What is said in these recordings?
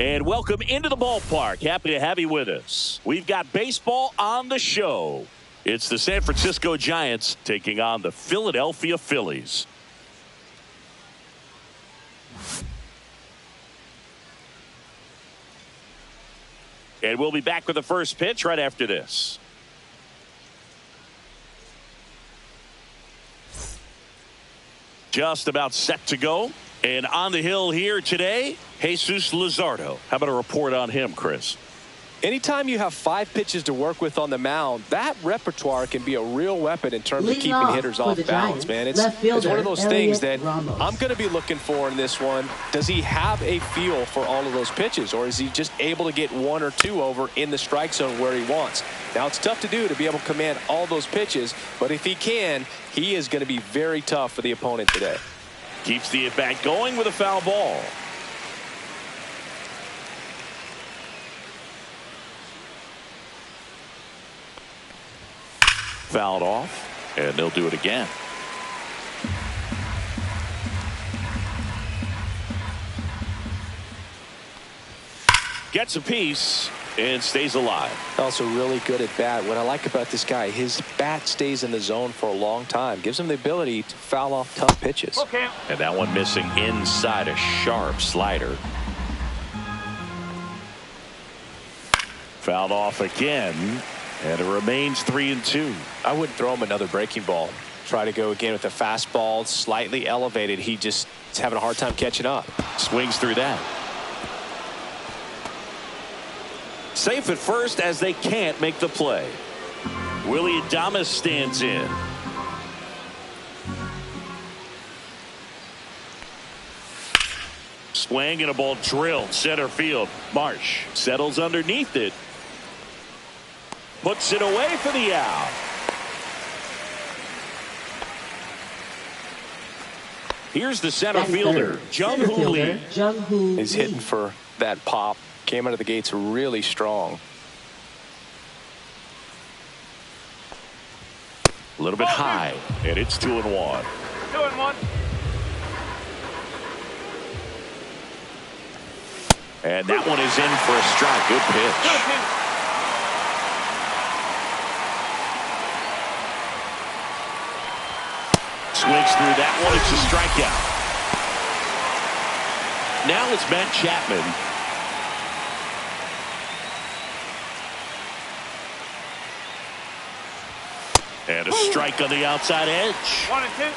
And welcome into the ballpark. Happy to have you with us. We've got baseball on the show. It's the San Francisco Giants taking on the Philadelphia Phillies. And we'll be back with the first pitch right after this. Just about set to go. And on the hill here today, Jesus Luzardo. How about a report on him, Chris? Anytime you have 5 pitches to work with on the mound, that repertoire can be a real weapon in terms of keeping hitters off balance, man. It's one of those things that I'm going to be looking for in this one. Does he have a feel for all of those pitches, or is he just able to get 1 or 2 over in the strike zone where he wants? Now, it's tough to do to be able to command all those pitches, but if he can, he is going to be very tough for the opponent today. Keeps the at-bat going with a foul ball. Fouled off, and they'll do it again. Gets a piece and stays alive. Also really good at bat. What I like about this guy, his bat stays in the zone for a long time. Gives him the ability to foul off tough pitches. Okay. And that one missing inside, a sharp slider. Fouled off again. And it remains 3-2. I wouldn't throw him another breaking ball. Try to go again with a fastball slightly elevated. He just is having a hard time catching up. Swings through that. Safe at first as they can't make the play. Willie Adames stands in. Swing and a ball drilled center field. Marsh settles underneath it. Puts it away for the out. Here's the center fielder, Jung-Hoo Lee. He's hitting for that pop. Came out of the gates really strong. A little bit high, and it's 2-1. 2-1. And that one is in for a strike. Good pitch. Swings through that one. It's a strikeout. Now it's Matt Chapman. And a strike on the outside edge. 1-2.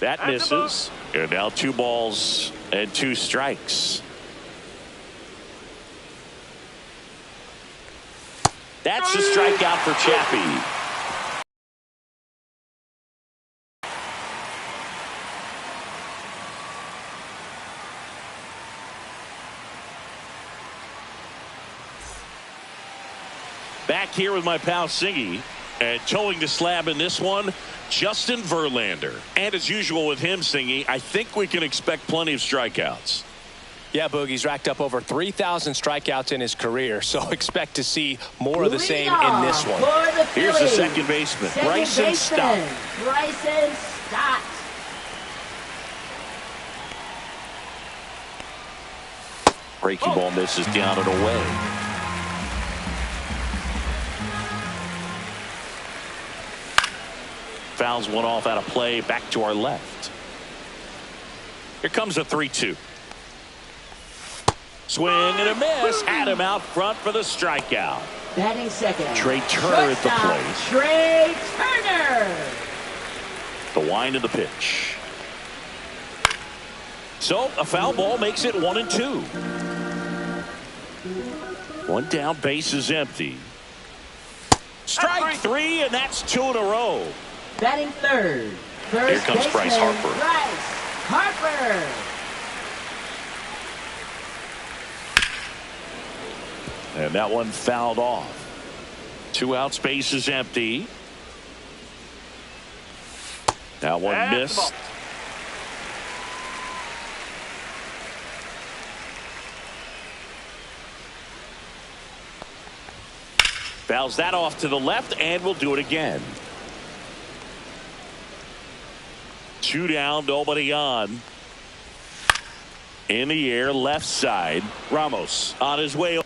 That misses. And now 2 balls and 2 strikes. That's a strikeout for Chappie. Back here with my pal Singy. And towing the slab in this one, Justin Verlander. And as usual with him, Singy, I think we can expect plenty of strikeouts. Yeah, Boogie's racked up over 3,000 strikeouts in his career, so expect to see more of the same in this one. Here's the second baseman, Bryson Stott. Bryson Stott. Breaking ball misses down and away. Fouls one off out of play, back to our left. Here comes a 3-2. Swing and a miss. Had him out front for the strikeout. Batting second. Trey Turner at the plate. Trey Turner. The wind of the pitch. So a foul ball makes it 1-2. One down, base is empty. Strike 3, and that's 2 in a row. Batting third. Here comes Bryce Harper. Bryce Harper. And that one fouled off. 2 outs, base is empty. That one missed. Fouls that off to the left, and we'll do it again. 2 down, nobody on. In the air, left side. Ramos on his way.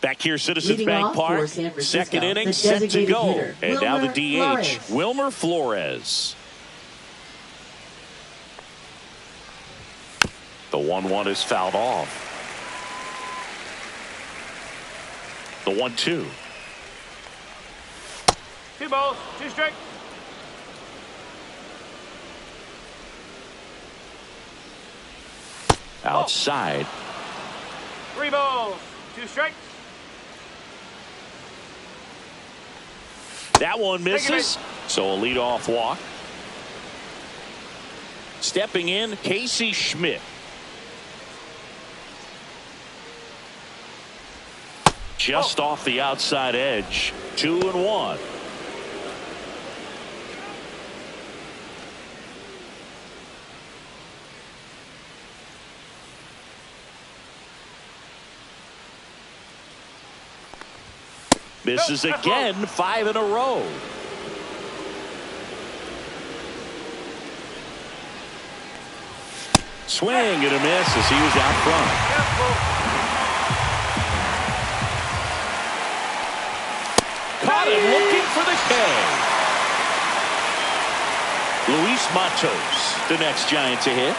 Back here, Citizens Leading Bank off Park. for Second inning, the set to designated go. hitter, And now the Wilmer DH, Flores. Wilmer Flores. The 1-1 is fouled off. The 1-2. 2 balls, 2 strikes. Outside. 3 balls, 2 strikes. That one misses. So a leadoff walk. Stepping in, Casey Schmidt. Just off the outside edge. 2-1. Misses again, 5 in a row. Swing and a miss as he was out front. Caught him looking for the K. Luis Matos, the next Giant to hit.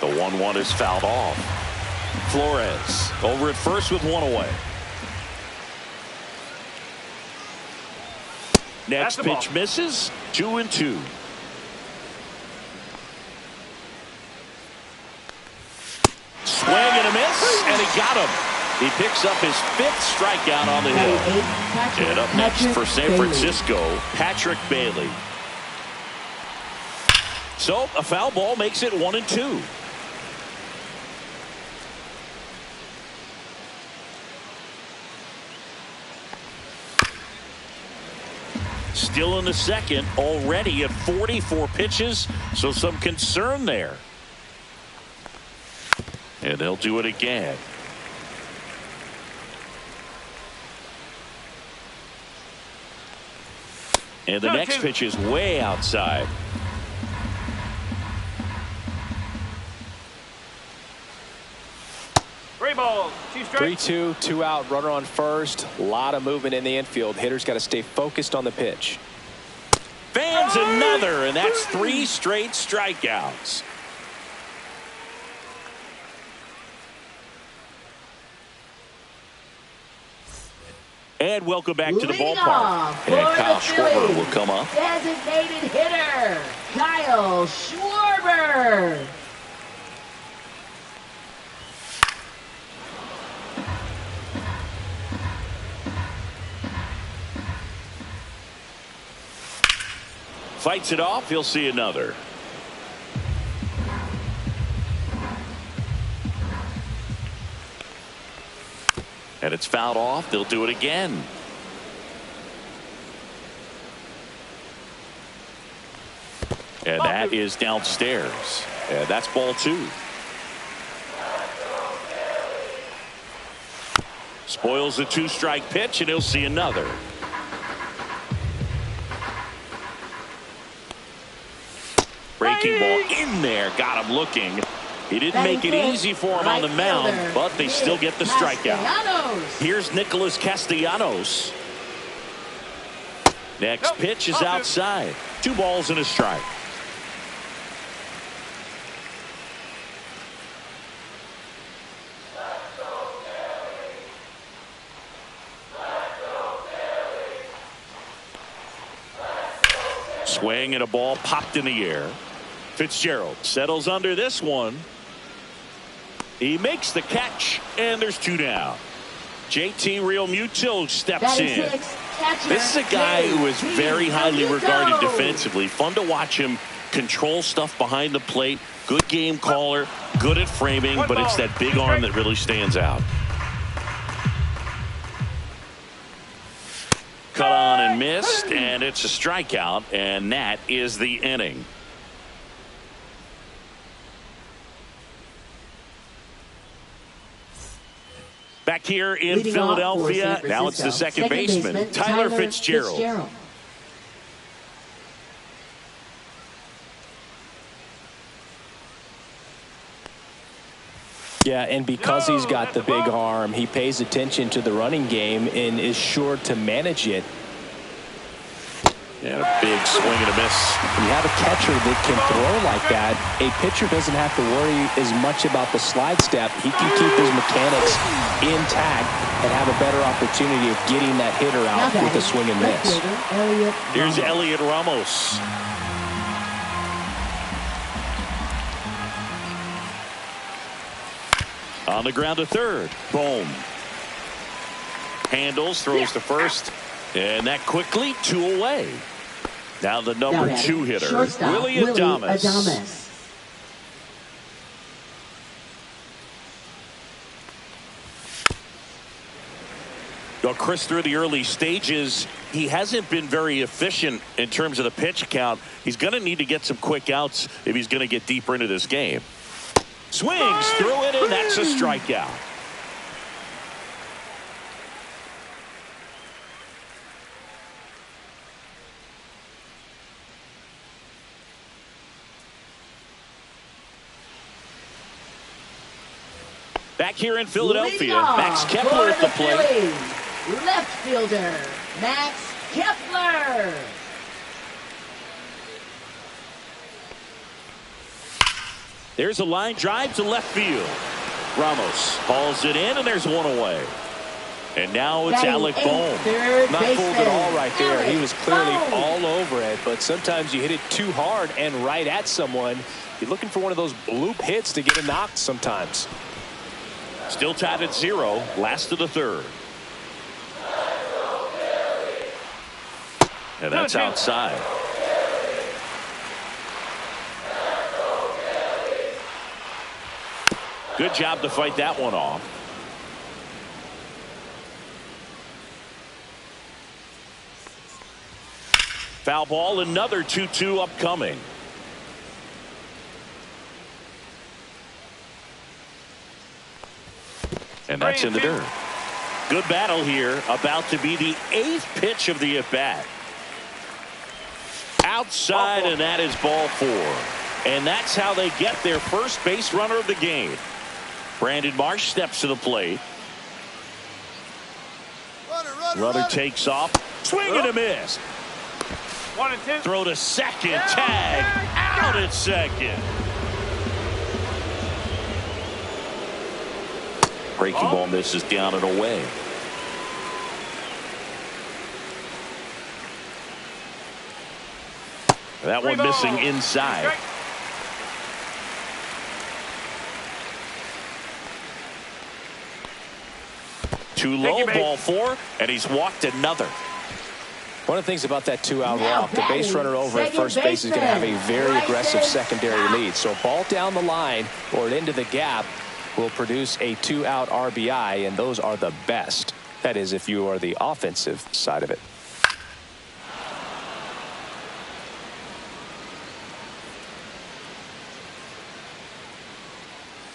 The 1-1 is fouled off. Flores over at first with 1 away. Next pitch misses. 2-2. Swing and a miss, and he got him. He picks up his 5th strikeout on the hill. And up next for San Francisco, Patrick Bailey. So a foul ball makes it 1-2. Still in the second, already at 44 pitches, so some concern there. And they'll do it again. And the next pitch is way outside. Balls, 2 strikes. 3-2, 2 out, runner on first. A lot of movement in the infield. Hitters got to stay focused on the pitch. Fans another, and that's 3 straight strikeouts. And welcome back to the ballpark. And Kyle Schwarber will come up. Designated hitter, Kyle Schwarber. Fights it off. He'll see another. And it's fouled off. They'll do it again. And that is downstairs. And that's ball 2. Spoils the 2-strike pitch, and he'll see another. Breaking ball in there, got him looking. He didn't make it easy for him on the mound, but they still get the strikeout. Here's Nicholas Castellanos. Next pitch is outside. 2 balls and a strike. Swing and a ball popped in the air. Fitzgerald settles under this one. He makes the catch, and there's 2 down. JT Realmuto steps in. This is a guy who is very highly regarded defensively. Fun to watch him control stuff behind the plate. Good game caller, good at framing, but it's that big arm that really stands out. Cut on and missed, and it's a strikeout, and that is the inning. Back here in Philadelphia, now it's the second baseman, Tyler Fitzgerald. Yeah, and because he's got the big arm, he pays attention to the running game and is sure to manage it. And a big swing and a miss. When you have a catcher that can throw like that, a pitcher doesn't have to worry as much about the slide step. He can keep his mechanics intact and have a better opportunity of getting that hitter out with a swing and miss. Here's Elliot Ramos. On the ground to third. Boom. Handles, throws to first. And that quickly, 2 away. Now the number 2 hitter, Willie Adames. Well, Chris, through the early stages, he hasn't been very efficient in terms of the pitch count. He's going to need to get some quick outs if he's going to get deeper into this game. Swings through it, and that's a strikeout. Back here in Philadelphia, Max Kepler at the plate. Phillies, left fielder, Max Kepler. There's a line drive to left field. Ramos hauls it in, and there's 1 away. And now it's Alec Bohm. Not fooled at all right there. He was clearly all over it, but sometimes you hit it too hard and right at someone. You're looking for one of those bloop hits to get a knock sometimes. Still tied at 0, last of the third. And that's outside. Good job to fight that one off. Foul ball, another 2-2 upcoming. And that's in the dirt. Good battle here. About to be the 8th pitch of the at-bat. Outside, and that is ball 4. And that's how they get their first base runner of the game. Brandon Marsh steps to the plate. Runner takes off. Swing and a miss. 1 and 2. Throw to second. Tag. Out at second. Breaking ball misses down and away. That one missing inside. Too low, ball 4, and he's walked another. One of the things about that 2-out walk, the base runner over at first base is going to have a very aggressive secondary lead. So a ball down the line or into the gap will produce a 2-out RBI, and those are the best. That is, if you are the offensive side of it.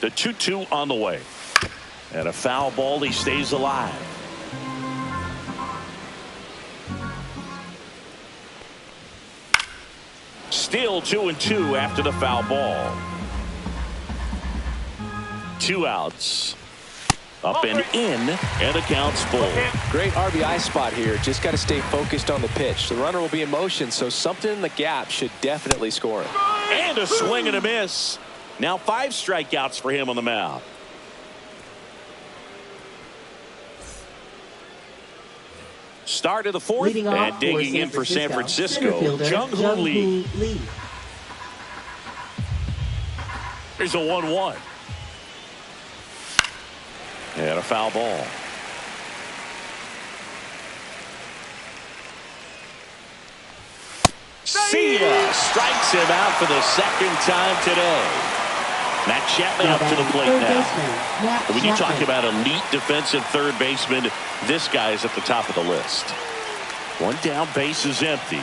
The 2-2 on the way. And a foul ball, he stays alive. Still 2-2 after the foul ball. 2 outs. Up and in, and the count's full. Great RBI spot here. Just got to stay focused on the pitch. The runner will be in motion, so something in the gap should definitely score him. And a swing and a miss. Now 5 strikeouts for him on the mound. Start of the 4th, and digging in for San Francisco, Jung-Hoo Lee. There's a 1-1. And a foul ball. See ya! Strikes him out for the second time today. Matt Chapman up to the plate now. When you talk about elite defensive third baseman, this guy is at the top of the list. One down, base is empty.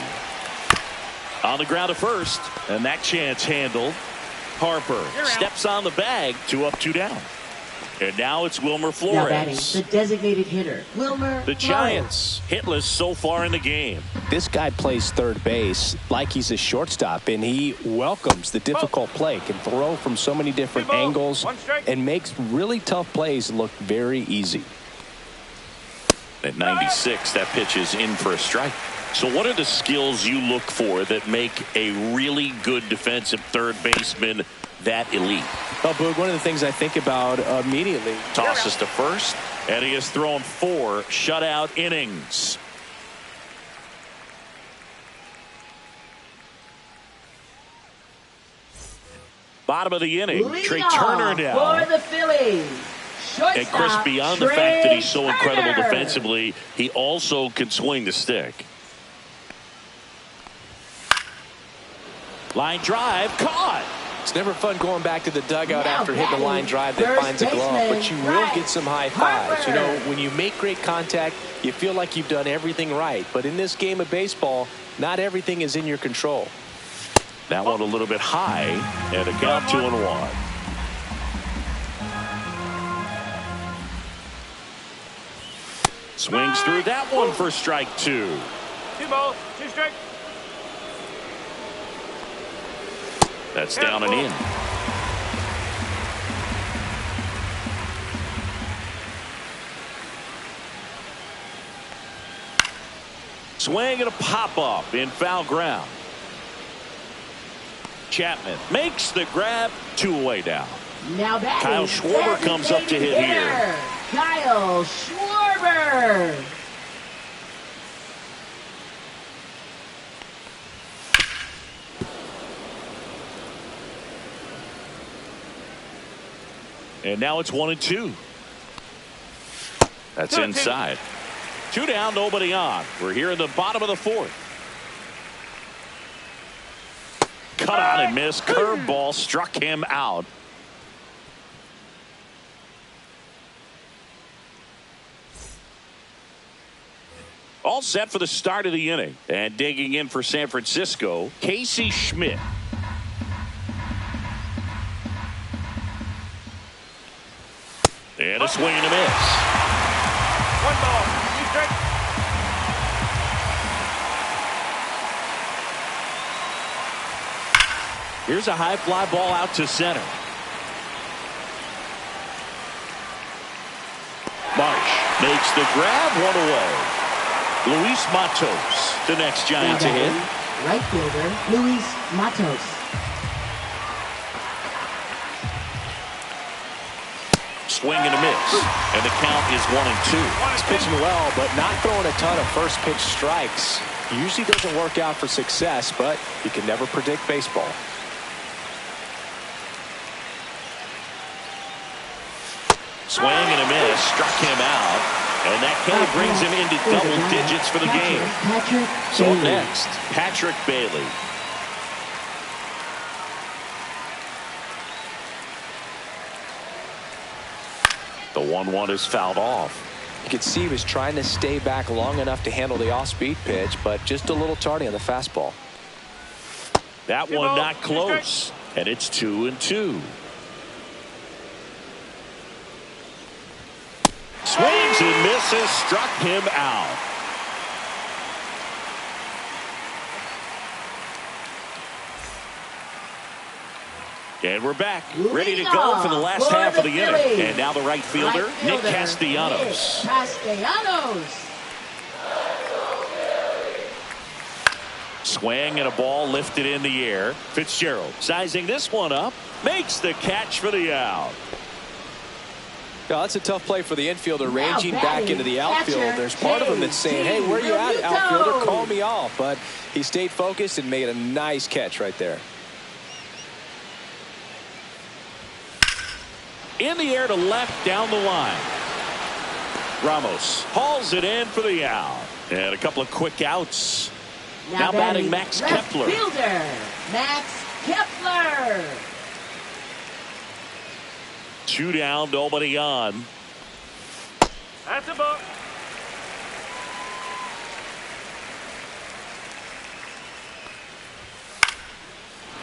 On the ground at first, and that chance handled. Harper steps on the bag, 2 up, 2 down. And now it's Wilmer Flores. Now batting, the designated hitter, Wilmer The Giants hitless so far in the game. This guy plays third base like he's a shortstop, and he welcomes the difficult play, can throw from so many different angles, and makes really tough plays look very easy. At 96, that pitch is in for a strike. So what are the skills you look for that make a really good defensive third baseman that elite? Well, Boog, one of the things I think about immediately. Tosses to first, and he has thrown 4 shutout innings. Bottom of the inning, Trey Turner now. For the Phillies. And Chris, beyond the fact that he's so incredible defensively, he also can swing the stick. Line drive, caught. It's never fun going back to the dugout after hitting a line drive that finds a glove, but you will get some high fives. You know, when you make great contact, you feel like you've done everything right. But in this game of baseball, not everything is in your control. That one a little bit high, and a count 2-1. Swings through that one for strike 2. 2 balls, 2 strikes. That's down and in. Swing and a pop-up in foul ground. Chapman makes the grab, 2 away down. Now batting, Kyle Schwarber comes up to hit here. Kyle Schwarber. And now it's 1-2. That's inside. 2 down, nobody on. We're here in the bottom of the 4th. Cut on and miss. Curveball struck him out. All set for the start of the inning. And digging in for San Francisco, Casey Schmidt. And a swing and a miss. 1 ball, 2 strikes. Here's a high fly ball out to center. Marsh makes the grab, 1 away. Luis Matos, the next Giant to hit. Right fielder, Luis Matos. Swing and a miss, and the count is 1-2. He's pitching well, but not throwing a ton of first pitch strikes. Usually doesn't work out for success, but you can never predict baseball. Swing and a miss, struck him out, and that kind of brings him into double digits for the game. So up next, Patrick Bailey. The 1-1 is fouled off. You could see he was trying to stay back long enough to handle the off-speed pitch, but just a little tardy on the fastball. That one not close, and it's 2-2. Swings and misses, struck him out. And we're back, ready to go for the last half of the inning. And now the right fielder, Nick Castellanos. Swing and a ball lifted in the air. Fitzgerald sizing this one up, makes the catch for the out. Yeah, that's a tough play for the infielder, ranging back into the outfield. There's part of him that's saying, hey, where you at, outfielder? Call me off. But he stayed focused and made a nice catch right there. In the air to left, down the line. Ramos hauls it in for the out. And a couple of quick outs. Now batting Max Kepler. Fielder, Max Kepler. 2 down, nobody on. That's a ball.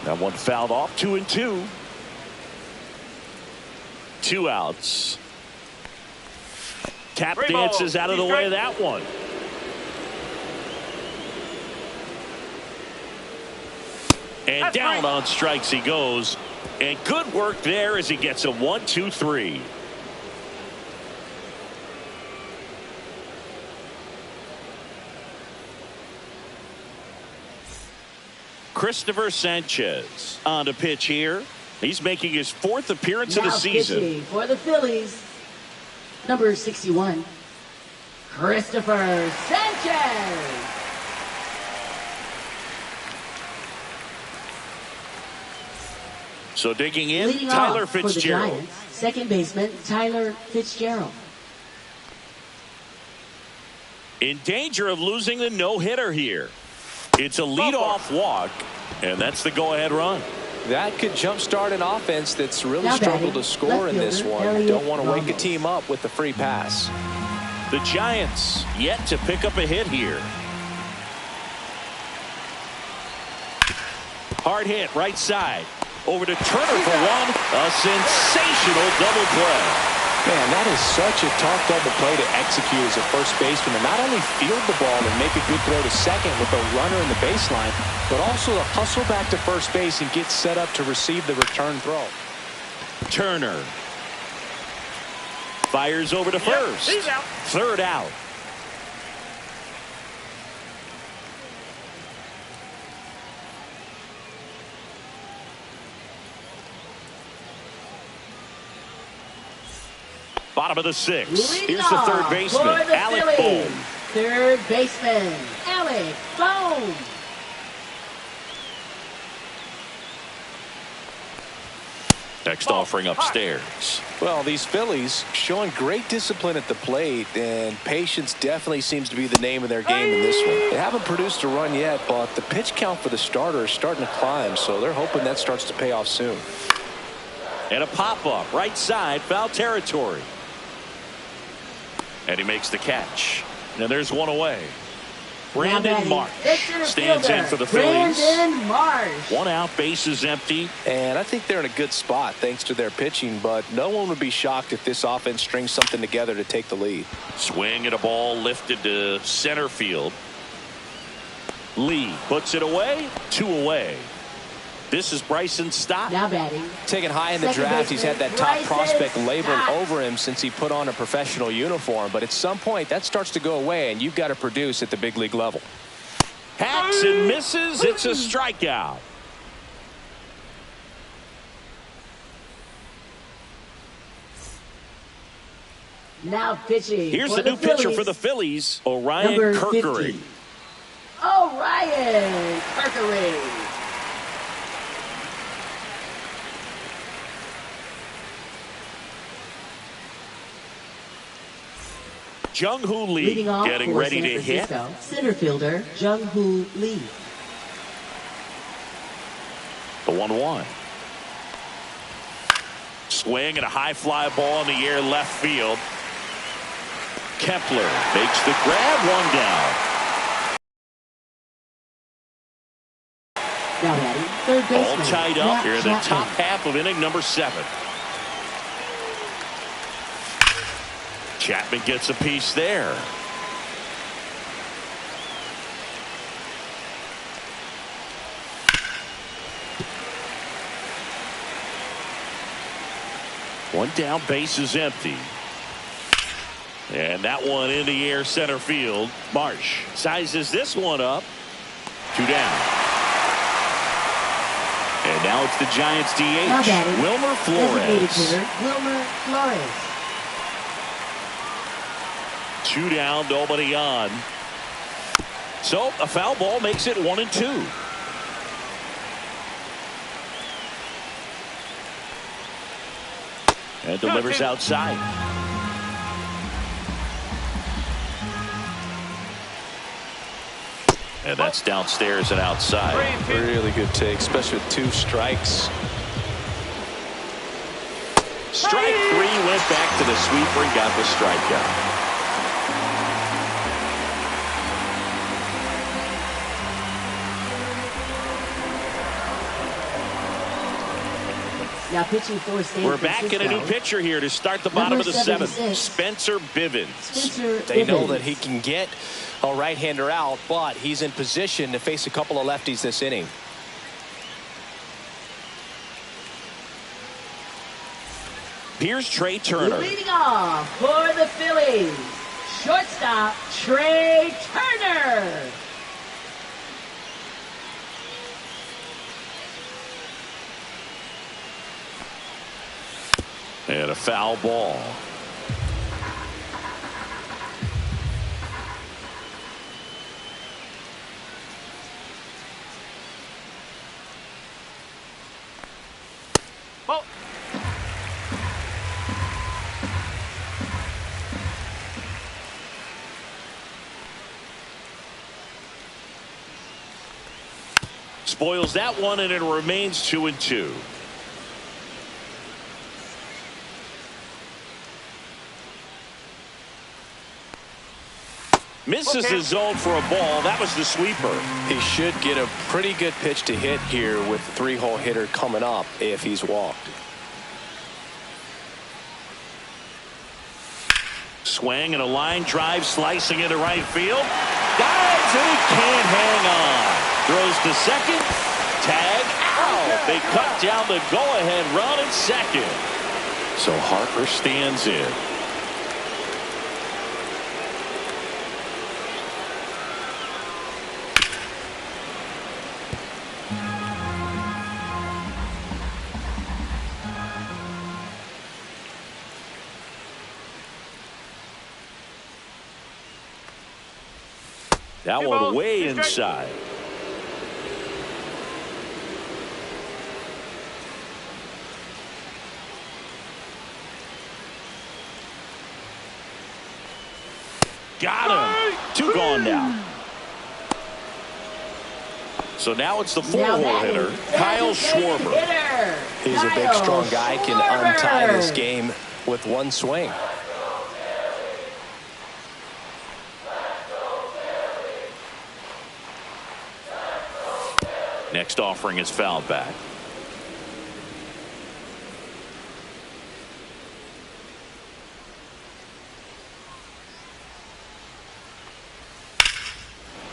That one fouled off. 2-2. 2 outs. Tap dances out of the way of that one. And down on strikes he goes. And good work there as he gets a 1-2-3. Christopher Sanchez on to pitch here. He's making his 4th appearance of the season. For the Phillies, number 61, Christopher Sanchez. So digging in, Leading Tyler off for Fitzgerald. the Giants, second baseman Tyler Fitzgerald. In danger of losing the no-hitter here. It's a leadoff walk, and that's the go-ahead run. That could jumpstart an offense that's really Now struggled batting, to score in this left one. fielder, Don't want to wake a Ramos. team up with the free pass. The Giants yet to pick up a hit here. Hard hit right side. Over to Turner for one. A sensational double play. Man, that is such a tough double play to execute as a first baseman, and not only field the ball and make a good throw to second with a runner in the baseline, but also to hustle back to first base and get set up to receive the return throw. Turner fires over to first. He's out. 3rd out. Bottom of the 6th. Leading Here's the off 3rd baseman, for the Alec Phillies, Bohm. third baseman Alec Bohm. Next offering upstairs. Well, these Phillies showing great discipline at the plate, and patience definitely seems to be the name of their game in this one. They haven't produced a run yet, but the pitch count for the starter is starting to climb, so they're hoping that starts to pay off soon. And a pop-up right side, foul territory. And he makes the catch. And there's one away. Brandon Marsh stands in for the Phillies. Brandon Marsh. 1 out, bases empty. And I think they're in a good spot thanks to their pitching, but no one would be shocked if this offense strings something together to take the lead. Swing and a ball lifted to center field. Lee puts it away. 2 away. This is Bryson Stott. Now batting. Taken high in the Second draft, he's had that baseman, top Bryson prospect labeled Stott. over him since he put on a professional uniform. But at some point, that starts to go away, and you've got to produce at the big league level. Hacks and misses. It's a strikeout. Now pitching. Here's for the new pitcher Phillies, for the Phillies, Orion number Kerkery. 50. Orion Kerkery. Jung-Hoo Lee Leading off getting for ready San to hit. Francisco, center fielder Jung-Hoo Lee. The 1-1. Swing and a high fly ball in the air left field. Kepler makes the grab. 1 down. Now batting, third baseman. All tied up Matt here in the Chapman. top half of inning number 7. Chapman gets a piece there. One down, base is empty. And that one in the air center field. Marsh sizes this one up. 2 down. And now it's the Giants Now DH, batting, Wilmer designated Flores. hitter, Wilmer Flores. 2 down, nobody on. So a foul ball makes it 1-2. And delivers outside. And that's downstairs and outside. Really good take, especially with 2 strikes. Strike 3, went back to the sweeper and got the strikeout. Now pitching for San We're back in a new Francisco. pitcher here to start the bottom of the seventh. 76. Spencer Bivens. Spencer They know Bivens. that he can get a right-hander out, but he's in position to face a couple of lefties this inning. Here's Trey Turner. Leading off for the Phillies, shortstop Trey Turner. And a foul ball. Ball. Spoils that one, and it remains 2-2. Misses his zone for a ball. That was the sweeper. He should get a pretty good pitch to hit here with the three-hole hitter coming up if he's walked. Swing and a line drive slicing into right field. Dives and he can't hang on. Throws to second. Tag out. They cut down the go-ahead run at second. So Harper stands in. That one way inside. Got him. Two gone now. So now it's the four-hole hitter, Kyle Schwarber. He's a big, strong guy, can untie this game with one swing. Next offering is fouled back.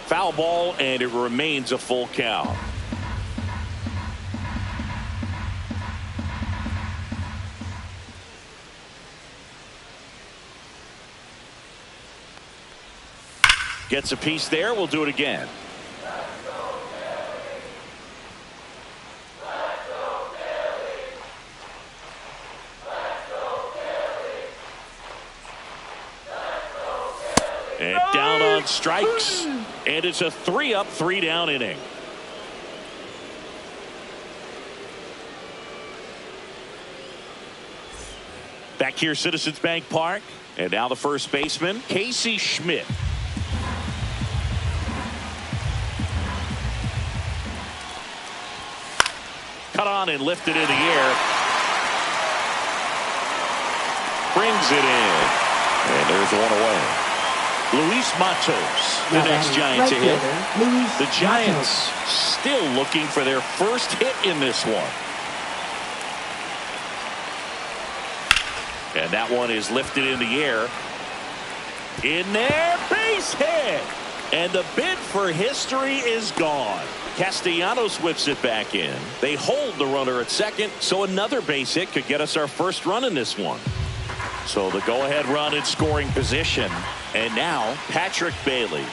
Foul ball, and it remains a full count. Gets a piece there. We'll do it again. And down on strikes. And it's a 3-up, 3-down inning. Back here, Citizens Bank Park. And now the first baseman, Casey Schmidt. Cut on and lifted in the air. Brings it in. And there's one away. Luis Matos, the next Giant to hit. The Giants still looking for their first hit in this one. And that one is lifted in the air. In there, base hit. And the bid for history is gone. Castellanos whips it back in. They hold the runner at second, so another base hit could get us our first run in this one. So the go-ahead run in scoring position. And now Patrick Bailey.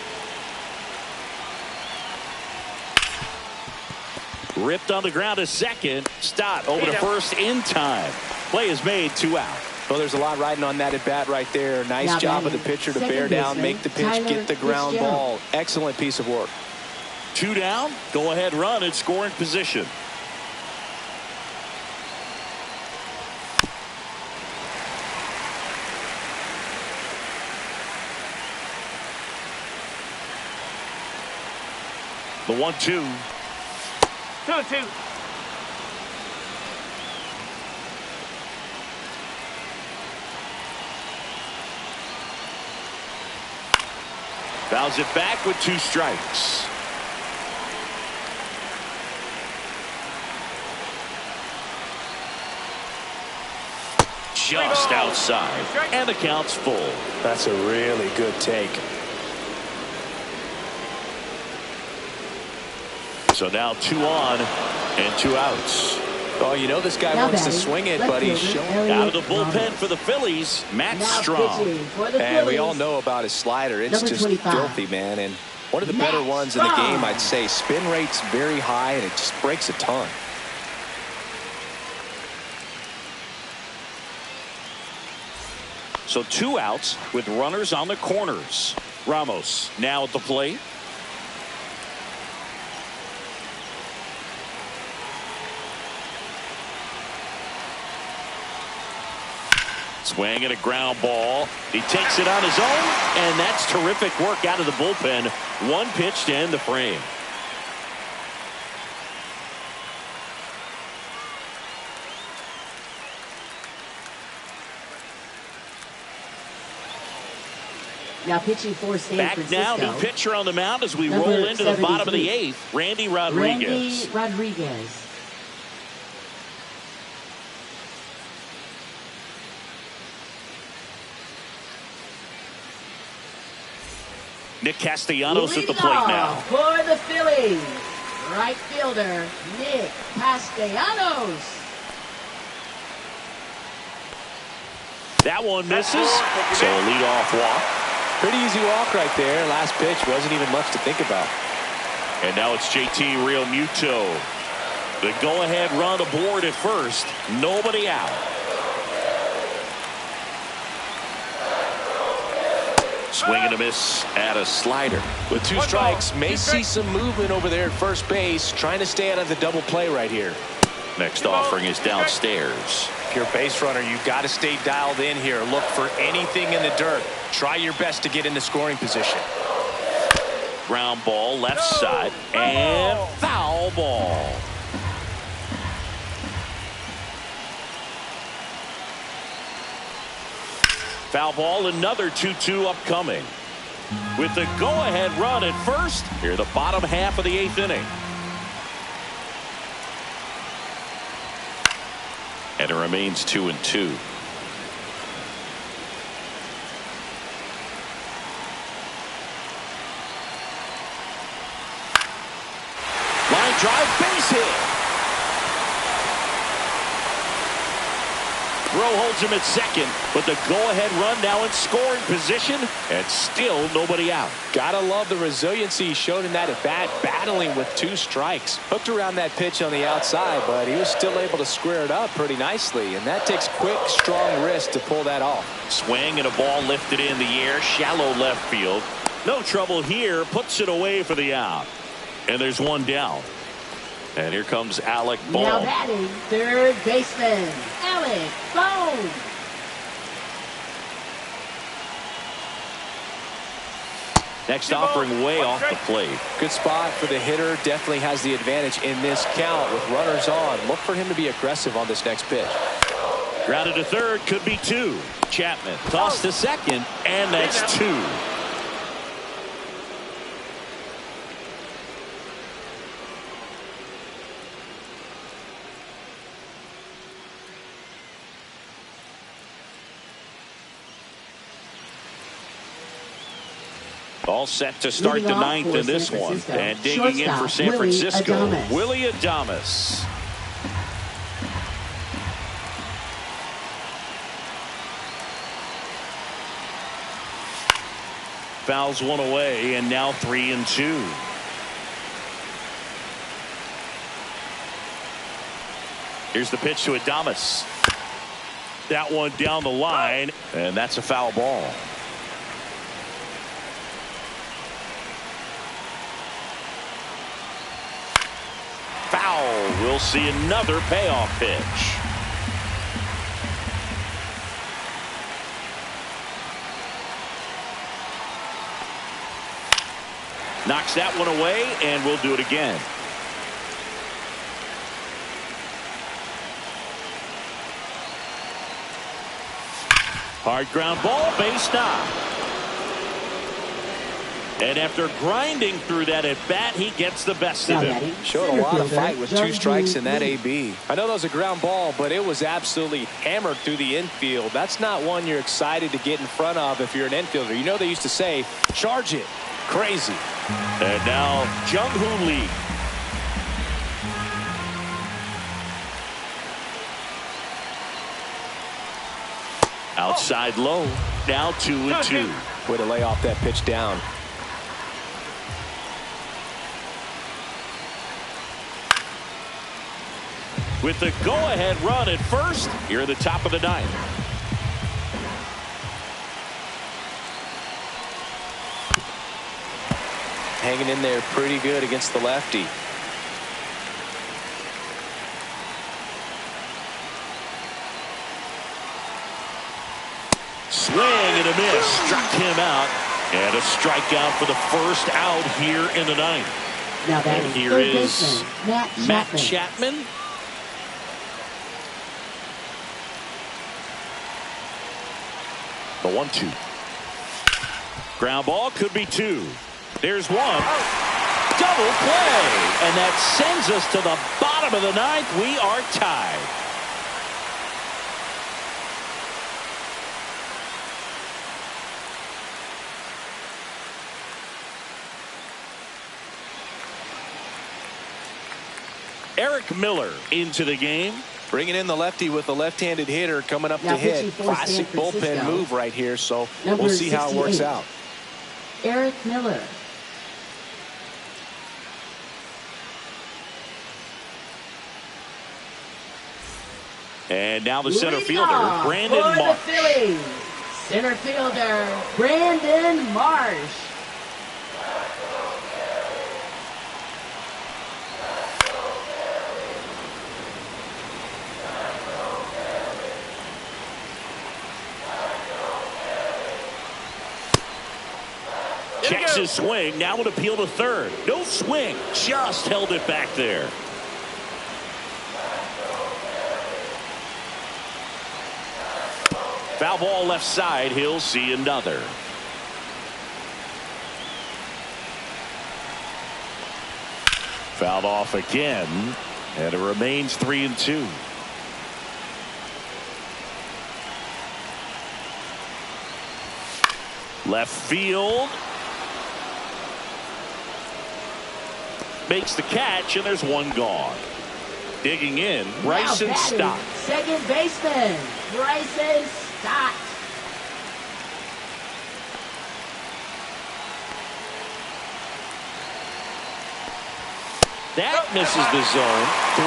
Ripped on the ground to second. Stott over to first in time. Play is made, 2 out. Well, there's a lot riding on that at bat right there. Nice job of the pitcher to bear down, make the pitch, get the ground ball. Excellent piece of work. 2 down. Go-ahead run in scoring position. The 1-2. 2-2. Fouls it back with 2 strikes. just outside. And the count's full. That's a really good take. So now 2 on and 2 outs. Oh, you know this guy wants to swing it, but he's showing. Out of the bullpen for the Phillies, Matt Strong. And we all know about his slider. It's just filthy, man. And one of the better ones in the game, I'd say. Spin rate's very high, and it just breaks a ton. So 2 outs with runners on the corners. Ramos now at the plate. Swing and a ground ball. He takes it on his own, and that's terrific work out of the bullpen. 1 pitch to end the frame. Now pitching for San Back Francisco. now, new pitcher on the mound as we roll into the bottom of the 8th. Randy Rodriguez. Nick Castellanos at the plate now. For the Phillies, right fielder Nick Castellanos. That one misses. So a leadoff walk. Pretty easy walk right there. Last pitch wasn't even much to think about. And now it's JT Realmuto. The go-ahead run aboard at first. Nobody out. Swing and a miss at a slider. With 2 strikes, may see some movement over there at first base, trying to stay out of the double play right here. Next offering is downstairs. If you're a base runner, you've got to stay dialed in here. Look for anything in the dirt. Try your best to get into scoring position. Ground ball left side and foul ball. Foul ball, another 2-2 upcoming. With the go-ahead run at first, here the bottom half of the 8th inning. And it remains 2-2. Line drive, base hit. Throw holds him at second, but the go-ahead run now in scoring position, and still nobody out. Gotta love the resiliency he showed in that at-bat, battling with 2 strikes. Hooked around that pitch on the outside, but he was still able to square it up pretty nicely, and that takes quick, strong wrist to pull that off. Swing and a ball lifted in the air, shallow left field. No trouble here, puts it away for the out. And there's 1 down. And here comes Alec Bohm. Now batting, third baseman, Alec Bohm. Next offering way off the plate. Good spot for the hitter. Definitely has the advantage in this count with runners on. Look for him to be aggressive on this next pitch. Grounded to third, could be 2. Chapman tossed to second, and that's 2. All set to start the 9th in this one. And digging in for San Francisco, Willie Adames. Fouls 1 away, and now 3-2. Here's the pitch to Adames. That one down the line, and that's a foul ball. Foul. We'll see another payoff pitch. Knocks that one away, and we'll do it again. Hard ground ball, base knock. And after grinding through that at bat, he gets the best of him. Showed a lot of fight with 2 strikes in that AB. I know that was a ground ball, but it was absolutely hammered through the infield. That's not one you're excited to get in front of if you're an infielder. You know they used to say, charge it. Crazy. And now Jung-Hoo Lee. Outside low. Now 2-2. Way to lay off that pitch down. With the go-ahead run at first, here at the top of the 9th. Hanging in there pretty good against the lefty. Swing and a miss. Struck him out. And a strikeout for the first out here in the 9th. Now that and here is Matt Chapman. The 1-2. Ground ball could be 2. There's 1. Double play. And that sends us to the bottom of the 9th. We are tied. Eric Miller into the game. Bringing in the lefty with the left-handed hitter coming up to hit. Classic bullpen move right here, so we'll see how it works out. Eric Miller. And now the center fielder, Brandon for Marsh. The Phillies. Center fielder, Brandon Marsh. Checks his swing. Now would appeal to third. No swing. Just held it back there. Foul ball left side. He'll see another. Fouled off again. And it remains 3-2. Left field. Makes the catch, and there's 1 gone. Digging in, Bryson Stott. Second baseman, Bryson Stott. That misses the zone. 3-1.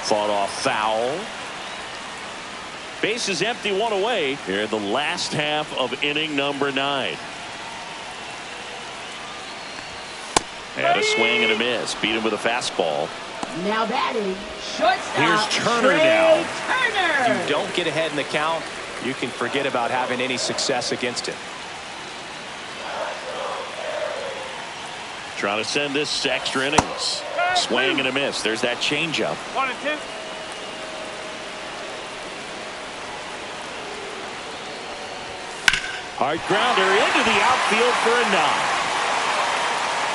Fought off foul. Base is empty, 1 away here in the last half of inning number 9. And a swing and a miss. Beat him with a fastball. Now batting, shortstop. Here's Turner now. Turner. If you don't get ahead in the count, you can forget about having any success against him. Trying to send this to extra innings. Swing and a miss. There's that changeup. 1-2. Hard grounder into the outfield for a knock.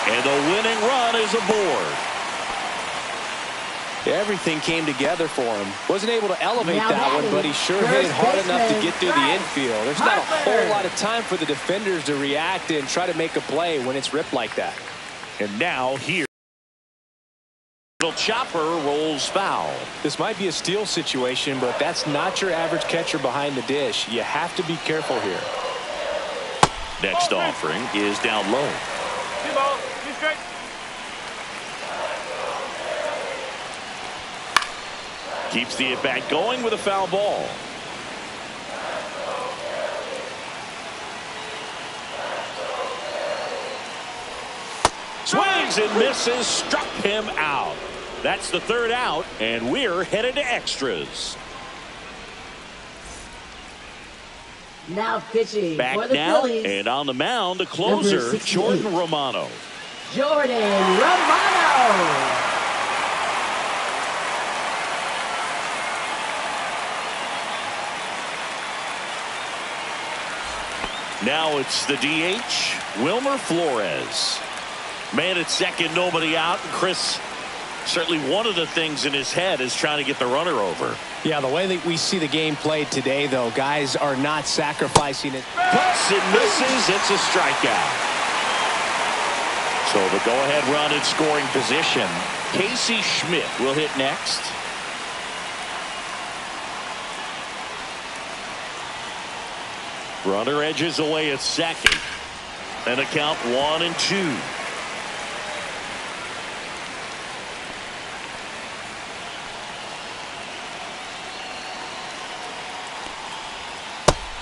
And the winning run is aboard. Everything came together for him. Wasn't able to elevate that one, but he sure hit it hard enough to get through the infield. There's not a whole lot of time for the defenders to react and try to make a play when it's ripped like that. And now here. Little chopper rolls foul. This might be a steal situation, but that's not your average catcher behind the dish. You have to be careful here. Next offering is down low. 2 balls, 2 strikes. Keeps the at-bat going with a foul ball. Swings and misses. Struck him out. That's the 3rd out, and we're headed to extras. Now pitching Back for the now, Phillies. and on the mound, the closer, Jordan Romano. Jordan Romano. Now it's the DH, Wilmer Flores. Man at second, nobody out. And Chris, certainly one of the things in his head is trying to get the runner over. Yeah, the way that we see the game played today, though, guys are not sacrificing it. Puts and misses. It's a strikeout. So the go-ahead run in scoring position. Casey Schmidt will hit next. Runner edges away at second. And a count 1-2.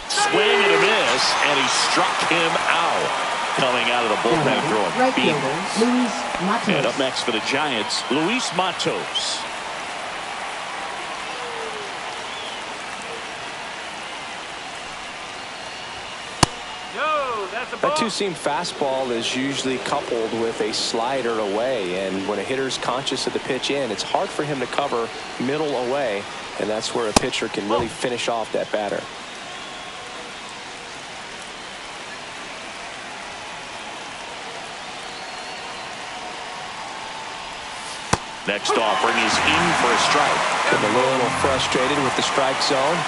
Swing and a miss, and he struck him out. Coming out of the bullpen throwing Right beat. fielder, Luis Matos. And up next for the Giants, Luis Matos. No, that's a ball. That two-seam fastball is usually coupled with a slider away, and when a hitter's conscious of the pitch in, it's hard for him to cover middle away, and that's where a pitcher can really finish off that batter. Next offering is in for a strike. Getting a little frustrated with the strike zone.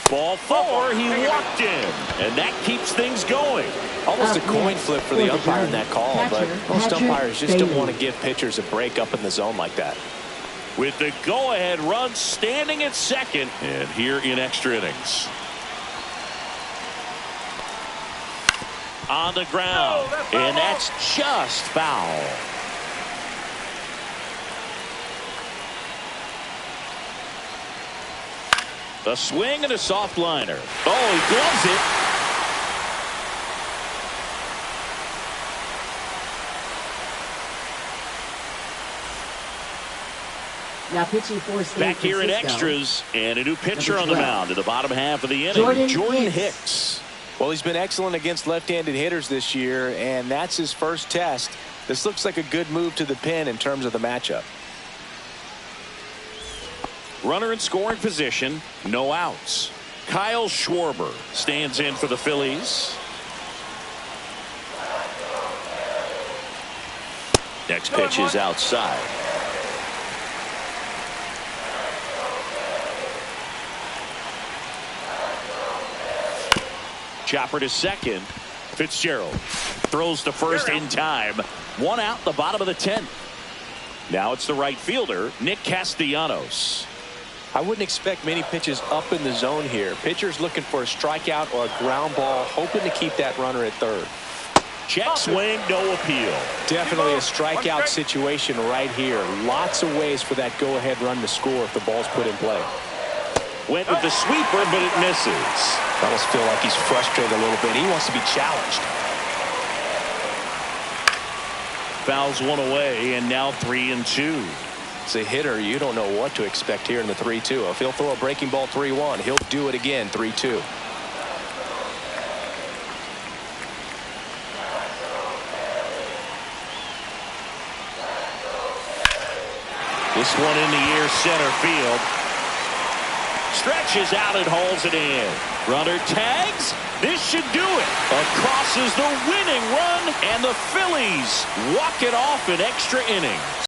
Ball 4, he walked in, and that keeps things going. Almost a coin flip for the umpire in that call, but most umpires just don't want to give pitchers a break up in the zone like that. With the go-ahead run standing at second, and here in extra innings. On the ground, and that's just foul. A swing and a soft liner. Oh, he gloves it. Now pitching for San Back here in Francisco. extras, and a new pitcher Number on the 12. mound in the bottom half of the inning. Jordan Hicks. Well, he's been excellent against left-handed hitters this year, and that's his first test. This looks like a good move to the pen in terms of the matchup. Runner in scoring position, no outs. Kyle Schwarber stands in for the Phillies. Next pitch is outside. Chopper to second. Fitzgerald throws to first in time. One out, the bottom of the 10th. Now it's the right fielder, Nick Castellanos. I wouldn't expect many pitches up in the zone here. Pitcher's looking for a strikeout or a ground ball, hoping to keep that runner at third. Check swing, no appeal. Definitely a strikeout situation right here. Lots of ways for that go-ahead run to score if the ball's put in play. Went with the sweeper, but it misses. I almost feel like he's frustrated a little bit. He wants to be challenged. Fouls one away, and now 3-2. As a hitter, you don't know what to expect here in the 3-2. If he'll throw a breaking ball 3-1, he'll do it again 3-2. This one in the air, center field. Stretches out and hauls it in. Runner tags. This should do it. Across is the winning run, and the Phillies walk it off in extra innings.